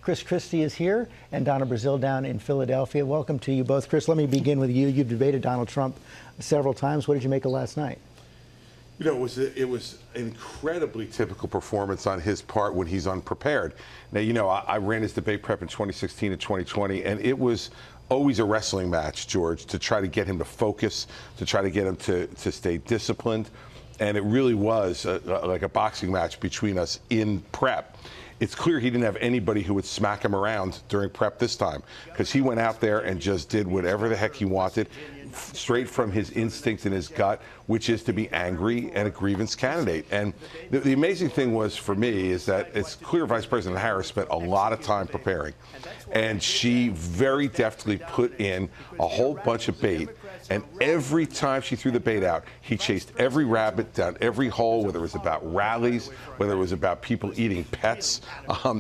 Christie is here and Donna Brazile down in Philadelphia. Welcome to you both. Chris, let me begin with you. You've debated Donald Trump several times. What did you make of last night? You know, it was an incredibly typical performance on his part when he's unprepared. Now, you know, I ran his debate prep in 2016 and 2020, and it was always a wrestling match, George, to try to get him to focus, to try to get him to stay disciplined. And it really was like a boxing match between us in prep. It's clear he didn't have anybody who would smack him around during prep this time, because he went out there and just did whatever the heck he wanted, straight from his instinct and his gut, which is to be angry and a grievance candidate. And the amazing thing was, for me, is that it's clear Vice President Harris spent a lot of time preparing, and she very deftly put in a whole bunch of bait. And every time she threw the bait out, he chased every rabbit down every hole, whether it was about rallies, whether it was about people eating pets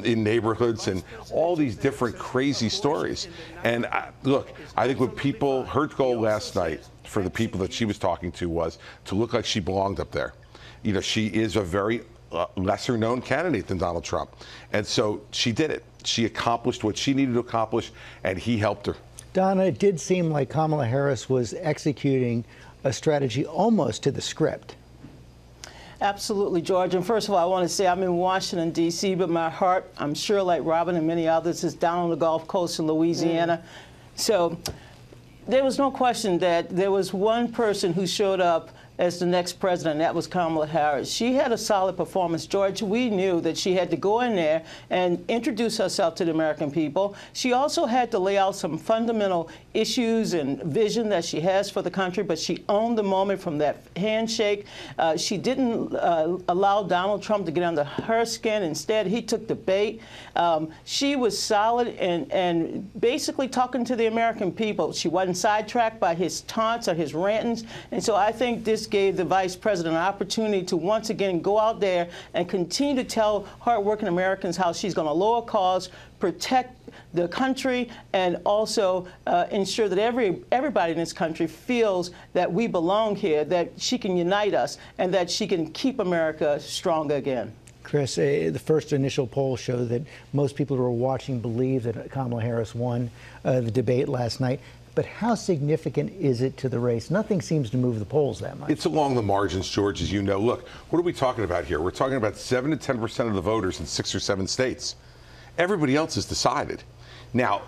in neighborhoods, and all these different crazy stories. And look, I think what people, her goal last night for the people that she was talking to was to look like she belonged up there. You know, she is a very lesser known candidate than Donald Trump. And so she did it. She accomplished what she needed to accomplish, and he helped her. Donna, it did seem like Kamala Harris was executing a strategy almost to the script. Absolutely, George. And first of all, I want to say I'm in Washington, D.C., but my heart, I'm sure like Robin and many others, is down on the Gulf Coast in Louisiana. So there was no question that there was one person who showed up as the next president, and that was Kamala Harris. She had a solid performance. George, we knew that she had to go in there and introduce herself to the American people. She also had to lay out some fundamental issues and vision that she has for the country, but she owned the moment from that handshake. She didn't allow Donald Trump to get under her skin. Instead, he took the bait. She was solid and basically talking to the American people. She wasn't sidetracked by his taunts or his rantings. And so I think this gave the vice president an opportunity to once again go out there and continue to tell hardworking Americans how she's going to lower costs, protect the country, and also ensure that everybody in this country feels that we belong here, that she can unite us, and that she can keep America stronger again. Chris, the first initial polls show that most people who are watching believe that Kamala Harris won the debate last night. But how significant is it to the race? Nothing seems to move the polls that much. It's along the margins, George, as you know. Look, what are we talking about here? We're talking about 7 to 10% of the voters in 6 or 7 states. Everybody else has decided. Now,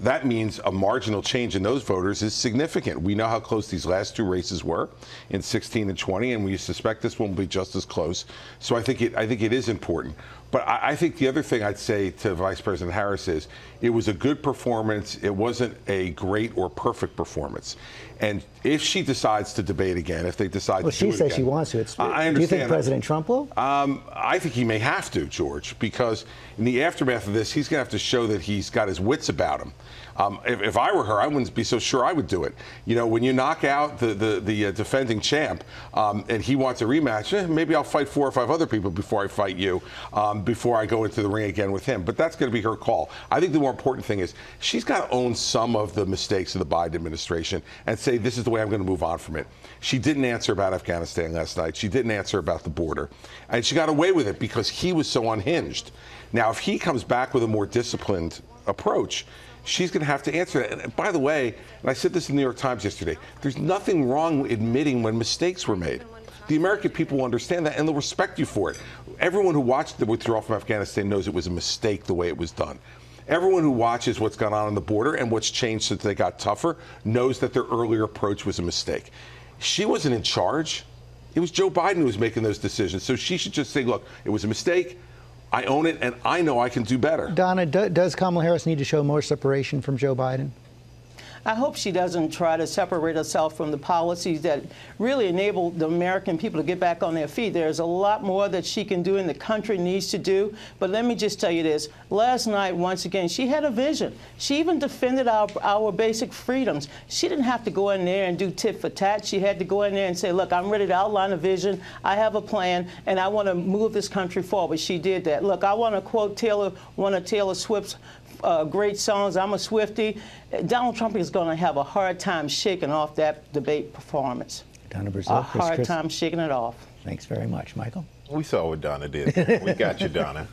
that means a marginal change in those voters is significant. We know how close these last 2 races were in 16 and 20, and we suspect this one will be just as close. So I think it is important. But I think the other thing I'd say to Vice President Harris is it was a good performance. It wasn't a great or perfect performance. And if she decides to debate again, if they decide to do it again. Well, she says she wants to. I understand. Do you think President Trump will? I think he may have to, George, because in the aftermath of this, he's going to have to show that he's got his wits about him. If I were her, I wouldn't be so sure I would do it. You know, when you knock out the defending champ and he wants a rematch, maybe I'll fight 4 or 5 other people before I fight you, before I go into the ring again with him. But that's going to be her call. I think the more important thing is she's got to own some of the mistakes of the Biden administration and say, this is the way I'm going to move on from it. She didn't answer about Afghanistan last night. She didn't answer about the border. And she got away with it because he was so unhinged. Now, if he comes back with a more disciplined approach, she's going to have to answer that. And by the way, and I said this in the New York Times yesterday, there's nothing wrong with admitting when mistakes were made. The American people will understand that, and they'll respect you for it. Everyone who watched the withdrawal from Afghanistan knows it was a mistake the way it was done. Everyone who watches what's gone on the border and what's changed since they got tougher knows that their earlier approach was a mistake. She wasn't in charge. It was Joe Biden who was making those decisions. So she should just say, look, it was a mistake. I own it, and I know I can do better. Donna, does Kamala Harris need to show more separation from Joe Biden? I hope she doesn't try to separate herself from the policies that really enable the American people to get back on their feet. There's a lot more that she can do and the country needs to do. But let me just tell you this. Last night, once again, she had a vision. She even defended our basic freedoms. She didn't have to go in there and do tit for tat. She had to go in there and say, look, I'm ready to outline a vision. I have a plan, and I want to move this country forward. She did that. Look, I want to quote one of Taylor Swift's great songs. I'm a Swiftie. Donald Trump is going to have a hard time shaking off that debate performance. Donna Brazile, a hard time shaking it off. Thanks very much, Michael. We saw what Donna did. We got you, Donna.